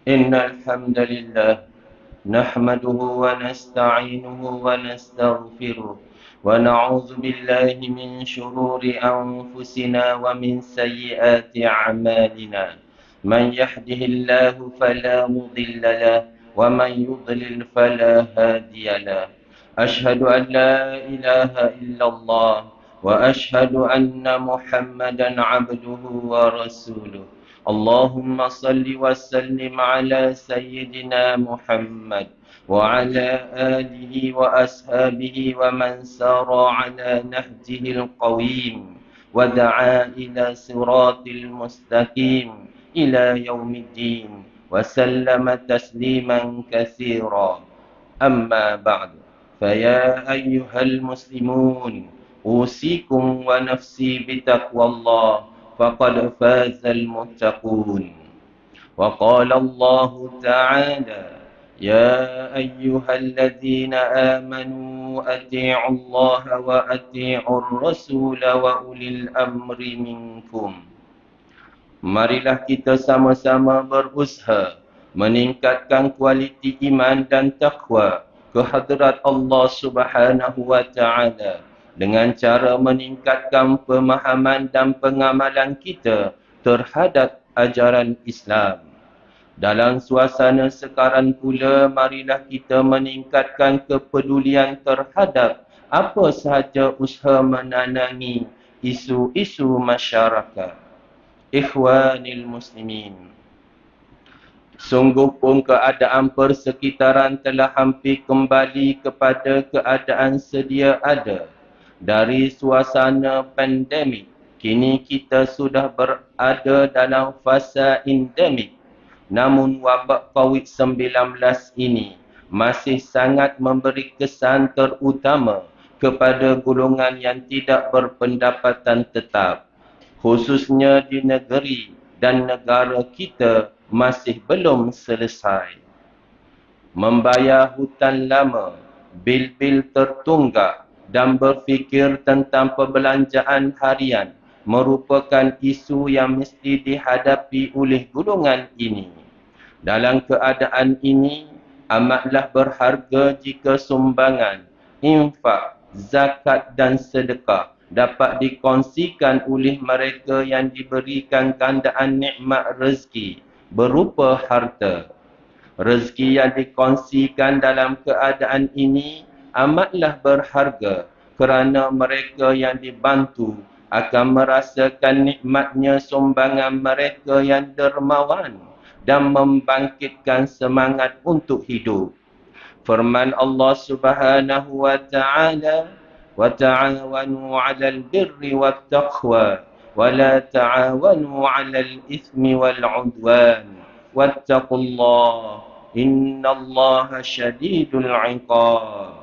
إن الحمد لله نحمده ونستعينه ونستغفره ونعوذ بالله من شرور أنفسنا ومن سيئات أعمالنا. من يهده الله فلا مضل له ومن يضلل فلا هادي له. أشهد أن لا إله إلا الله وأشهد أن محمدا عبده ورسوله. اللهم صل وسلم على سيدنا محمد وعلى آله وأصحابه ومن سار على نهجه القويم ودعا إلى صراط المستقيم إلى يوم الدين وسلم تسليما كثيرا. أما بعد، فيا أيها المسلمون، أوصيكم ونفسي بتقوى الله، فقد فاز المتقون. وقال الله تعالى: يا أيها الذين آمنوا أطيعوا الله وأطيعوا الرسول وأولي الأمر منكم. Marilah kita sama-sama berusaha meningkatkan kualiti iman dan takwa ke hadrat Allah Subhanahu wa taala dengan cara meningkatkan pemahaman dan pengamalan kita terhadap ajaran Islam. Dalam suasana sekarang pula, marilah kita meningkatkan kepedulian terhadap apa sahaja usaha menanangi isu-isu masyarakat. Ikhwanil muslimin, sungguh pun keadaan persekitaran telah hampir kembali kepada keadaan sedia ada. Dari suasana pandemik, kini kita sudah berada dalam fasa endemik. Namun wabak COVID-19 ini masih sangat memberi kesan terutama kepada golongan yang tidak berpendapatan tetap, khususnya di negeri dan negara kita masih belum selesai. Membayar hutang lama, bil-bil tertunggak dan berfikir tentang perbelanjaan harian merupakan isu yang mesti dihadapi oleh golongan ini. Dalam keadaan ini, amatlah berharga jika sumbangan, infak, zakat dan sedekah dapat dikongsikan oleh mereka yang diberikan gandaan nikmat rezeki berupa harta. Rezeki yang dikongsikan dalam keadaan ini amatlah berharga kerana mereka yang dibantu akan merasakan nikmatnya sumbangan mereka yang dermawan dan membangkitkan semangat untuk hidup. Firman Allah Subhanahu wa taala: "Wa ta'awanu 'alal birri wat taqwa wa la ta'awanu 'alal itsmi wal 'udwan. Wattaqullaha innallaha syadidul 'iqab."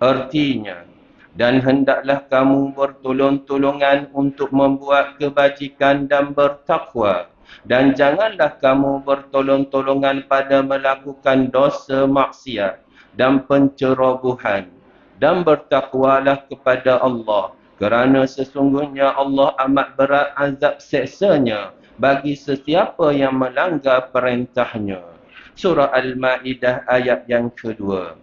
Artinya, dan hendaklah kamu bertolong-tolongan untuk membuat kebajikan dan bertakwa, dan janganlah kamu bertolong-tolongan pada melakukan dosa maksiat dan pencerobohan. Dan bertakwalah kepada Allah, kerana sesungguhnya Allah amat berat azab seksanya bagi sesiapa yang melanggar perintahnya. Surah Al-Ma'idah ayat yang kedua.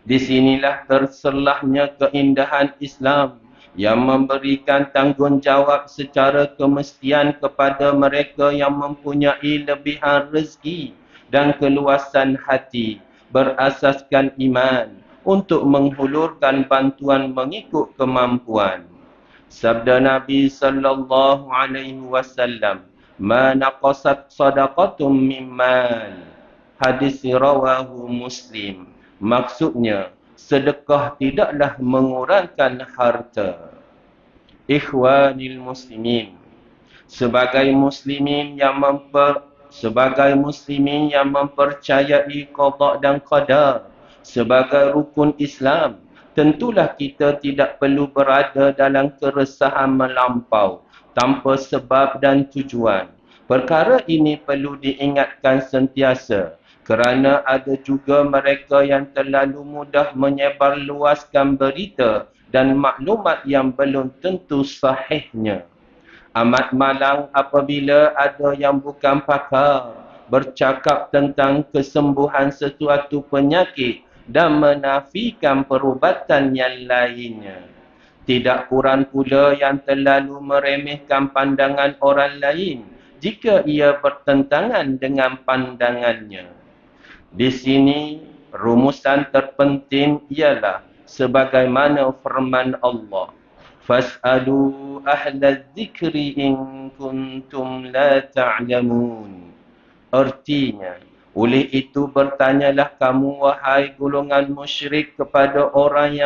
Di sinilah terselahnya keindahan Islam yang memberikan tanggungjawab secara kemestian kepada mereka yang mempunyai lebihan rezeki dan keluasan hati berasaskan iman untuk menghulurkan bantuan mengikut kemampuan. Sabda Nabi sallallahu alaihi wasallam, "Ma naqasat sadaqatum min mal." Hadis rawahu Muslim. Maksudnya, sedekah tidaklah mengurangkan harta. Ikhwanil muslimin, sebagai muslimin yang mempercayai qada dan qadar sebagai rukun Islam, tentulah kita tidak perlu berada dalam keresahan melampau tanpa sebab dan tujuan. Perkara ini perlu diingatkan sentiasa, kerana ada juga mereka yang terlalu mudah menyebarluaskan berita dan maklumat yang belum tentu sahihnya. Amat malang apabila ada yang bukan pakar bercakap tentang kesembuhan sesuatu penyakit dan menafikan perubatan yang lainnya. Tidak kurang pula yang terlalu meremehkan pandangan orang lain jika ia bertentangan dengan pandangannya. Di sini, rumusan terpenting ialah sebagaimana firman Allah. Fas'alu ahla dzikri in kuntum la ta'lamun. Artinya, oleh itu bertanyalah kamu wahai golongan musyrik kepada orang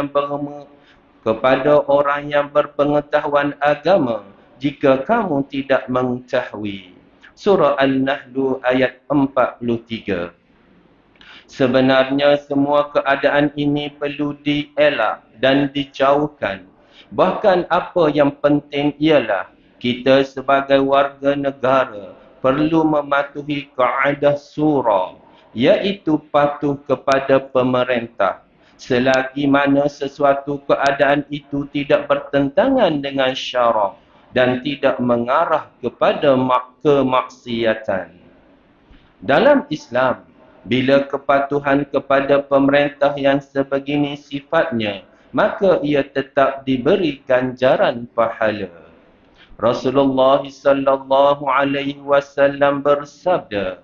yang berpengetahuan agama jika kamu tidak mengetahui. Surah An-Nahl ayat 43. Sebenarnya semua keadaan ini perlu dielak dan dijauhkan. Bahkan apa yang penting ialah kita sebagai warga negara perlu mematuhi kaedah surah, iaitu patuh kepada pemerintah. Selagi mana sesuatu keadaan itu tidak bertentangan dengan syarak dan tidak mengarah kepada kemaksiatan. Dalam Islam, bila kepatuhan kepada pemerintah yang sebegini sifatnya, maka ia tetap diberi ganjaran pahala. Rasulullah sallallahu alaihi wasallam bersabda,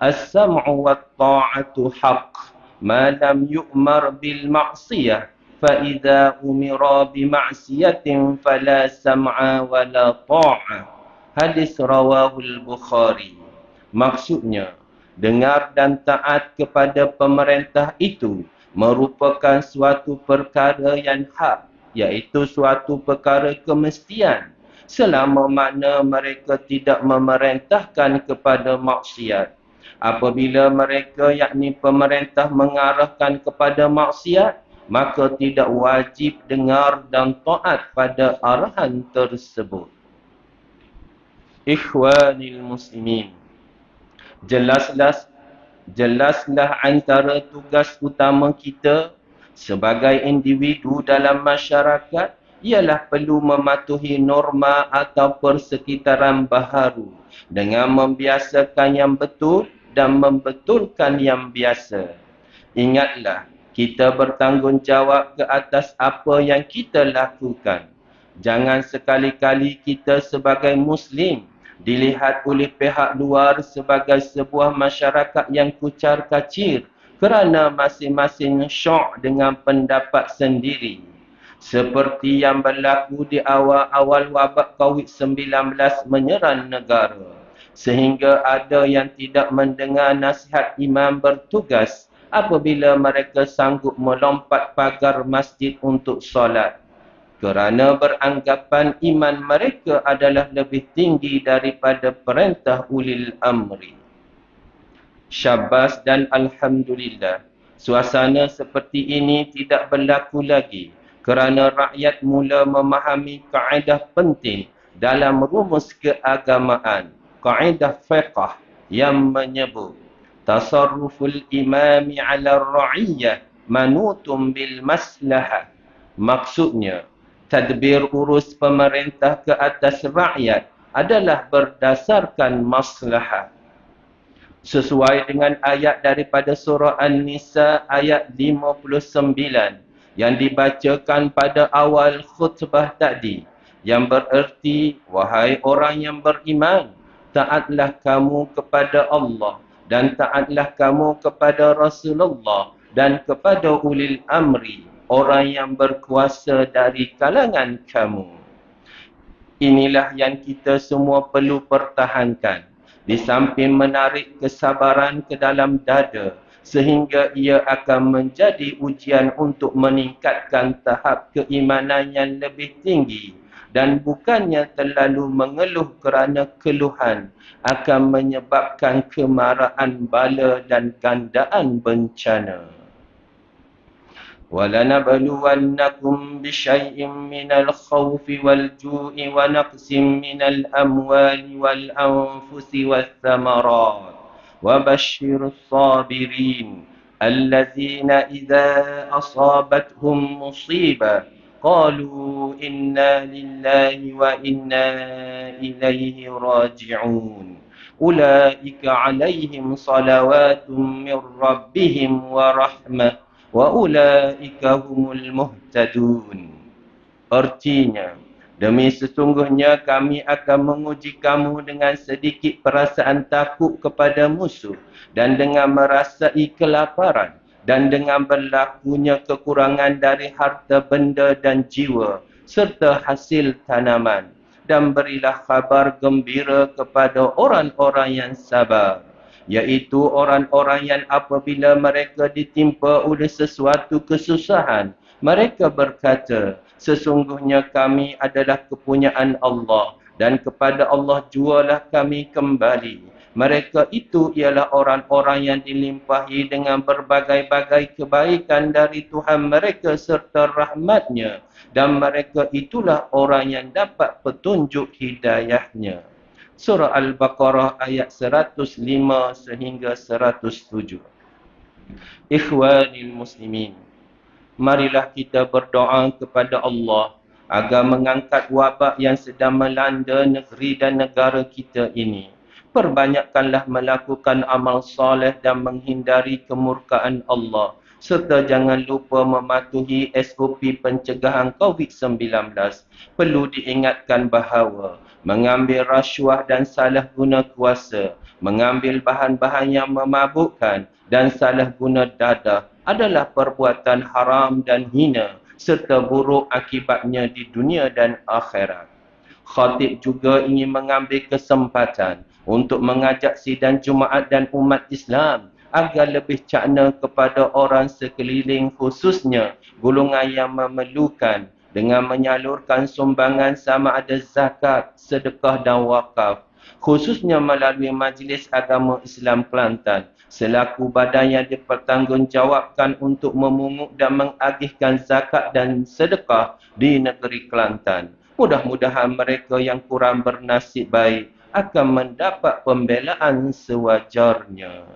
"As-sam'u wat-ta'atu haqq, ma lam yu'mar bil ma'siyah, fa idza umira bi ma'siyatin fala sam'a wa la ta'ah." Hadis rawahul Bukhari. Maksudnya, dengar dan taat kepada pemerintah itu merupakan suatu perkara yang hak, iaitu suatu perkara kemestian, selama mana mereka tidak memerintahkan kepada maksiat. Apabila mereka yakni pemerintah mengarahkan kepada maksiat, maka tidak wajib dengar dan taat pada arahan tersebut. Ikhwanil muslimin, jelaslah antara tugas utama kita sebagai individu dalam masyarakat ialah perlu mematuhi norma atau persekitaran baharu dengan membiasakan yang betul dan membetulkan yang biasa. Ingatlah, kita bertanggungjawab ke atas apa yang kita lakukan. Jangan sekali-kali kita sebagai Muslim dilihat oleh pihak luar sebagai sebuah masyarakat yang kucar-kacir kerana masing-masing syok dengan pendapat sendiri. Seperti yang berlaku di awal-awal wabak COVID-19 menyerang negara. Sehingga ada yang tidak mendengar nasihat imam bertugas apabila mereka sanggup melompat pagar masjid untuk solat, kerana beranggapan iman mereka adalah lebih tinggi daripada perintah ulil amri. Syabas dan Alhamdulillah, suasana seperti ini tidak berlaku lagi kerana rakyat mula memahami kaedah penting dalam rumus keagamaan, kaedah fiqh yang menyebut tasarruful imami ala ra'iyyah manutum bil maslahah. Maksudnya, tadbir urus pemerintah ke atas rakyat adalah berdasarkan maslahah. Sesuai dengan ayat daripada surah An-Nisa ayat 59 yang dibacakan pada awal khutbah tadi, yang bererti, wahai orang yang beriman, taatlah kamu kepada Allah dan taatlah kamu kepada Rasulullah dan kepada ulil amri, orang yang berkuasa dari kalangan kamu. Inilah yang kita semua perlu pertahankan, di samping menarik kesabaran ke dalam dada, sehingga ia akan menjadi ujian untuk meningkatkan tahap keimanan yang lebih tinggi, dan bukannya terlalu mengeluh kerana keluhan akan menyebabkan kemarahan bala dan gandaan bencana. وَلَنَبْلُوَنَّكُمْ بِشَيْءٍ مِّنَ الْخَوْفِ وَالْجُوعِ وَنَقْصٍ مِّنَ الْأَمْوَالِ وَالْأَنفُسِ وَالثَّمَرَاتِ وَبَشِّرِ الصَّابِرِينَ الَّذِينَ إِذَا أَصَابَتْهُمْ مُصِيبَةٌ قَالُوا إِنَّا لِلَّهِ وَإِنَّا إِلَيْهِ رَاجِعُونَ. أولئك عليهم صلوات من ربهم ورحمة وأولئك هم المهتدون. Artinya, demi sesungguhnya kami akan menguji kamu dengan sedikit perasaan takut kepada musuh dan dengan merasai kelaparan dan dengan berlakunya kekurangan dari harta benda dan jiwa serta hasil tanaman. Dan berilah kabar gembira kepada orang-orang yang sabar, iaitu orang-orang yang apabila mereka ditimpa oleh sesuatu kesusahan, mereka berkata, sesungguhnya kami adalah kepunyaan Allah dan kepada Allah jualah kami kembali. Mereka itu ialah orang-orang yang dilimpahi dengan berbagai-bagai kebaikan dari Tuhan mereka serta rahmatnya. Dan mereka itulah orang yang dapat petunjuk hidayahnya. Surah Al-Baqarah ayat 105 sehingga 107. Ikhwanil muslimin, marilah kita berdoa kepada Allah agar mengangkat wabak yang sedang melanda negeri dan negara kita ini. Perbanyakkanlah melakukan amal soleh dan menghindari kemurkaan Allah. Serta jangan lupa mematuhi SOP pencegahan COVID-19. Perlu diingatkan bahawa mengambil rasuah dan salah guna kuasa, mengambil bahan-bahan yang memabukkan dan salah guna dadah adalah perbuatan haram dan hina serta buruk akibatnya di dunia dan akhirat. Khatib juga ingin mengambil kesempatan untuk mengajak sidang Jumaat dan umat Islam agar lebih cakna kepada orang sekeliling khususnya golongan yang memerlukan dengan menyalurkan sumbangan sama ada zakat, sedekah dan wakaf, khususnya melalui Majlis Agama Islam Kelantan selaku badan yang dipertanggungjawabkan untuk memungut dan mengagihkan zakat dan sedekah di negeri Kelantan. Mudah-mudahan mereka yang kurang bernasib baik akan mendapat pembelaan sewajarnya.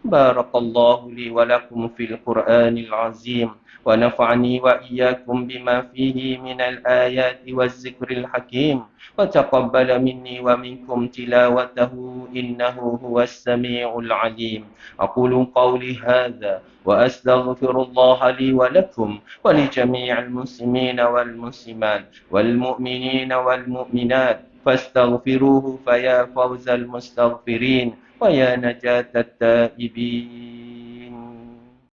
Barakallahu li wa lakum fil Qur'anil azim wa nafa'ani wa iyyakum bima fihi minal ayati waz zikril hakim wa taqabbala minni wa minkum tilawatahu innahu huwas samiul alim. Aqulu qawli hadha wa astaghfirullaha li wa lakum wa li jami'il muslimina wal muslimat wal mu'minina wal mu'minat fastaghfiruhu faya fawzal mustaghfirin ويا نجاة التائبين.